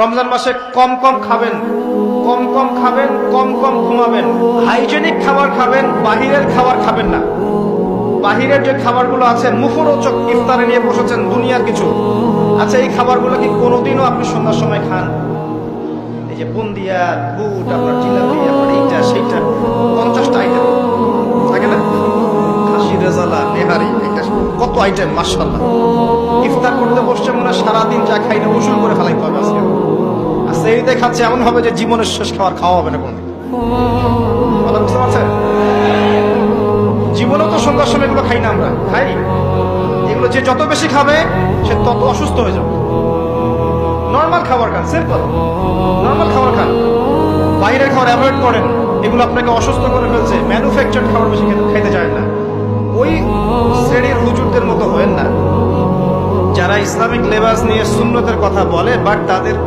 রমজান মাসে কম কম খাবেন, কম কম খাবেন, কম কম ঘুমাবেন, হাইজেনিক খাবার খাবেন, বাহিরের খাবার খাবেন না। বাহিরের যে খাবারগুলো আছে মুখরোচক, ইফতারে নিয়ে বসেছেন দুনিয়ার কিছু, আচ্ছা এই খাবারগুলো কি কোনোদিনও আপনি সন্ধ্যার সময় খান? এই যে বুন্দিয়া, বুট, আপনার জিলাপি, আপনার এইটা সেইটা, 50টা আইটেম থাকে না, খাসি রেজালা, নেহারি, এটা কত আইটেম, মাশাআল্লাহ। ইফতার করতে বসছে মনে হয় সারাদিন যা খাই না উসুল করে ফেলাইতে হবে আজকে। আর সেইটাই খাচ্ছে এমন হবে যে জীবনের শেষ খাবার খাওয়া হবে না কোনদিন। কথা বুঝতে পারছেন? জীবনেও তো সন্ধ্যার সময় এগুলো খাই না, আমরা খাই এগুলো। যে যত বেশি খাবে সে তত অসুস্থ হয়ে যাবে। নর্মাল খাবার খান, সিম্পল নর্মাল খাবার খান, বাইরের খাবার অ্যাভয়েড করেন, এগুলো আপনাকে অসুস্থ করে ফেলছে। ম্যানুফ্যাকচার খাবার বেশি খাইতে চায় না। ওই শ্রেণীর হুজুরদের মতো হয়েন না যারা ইসলামিক লেবাস নিয়ে সুন্নতের কথা বলে বাট তাদের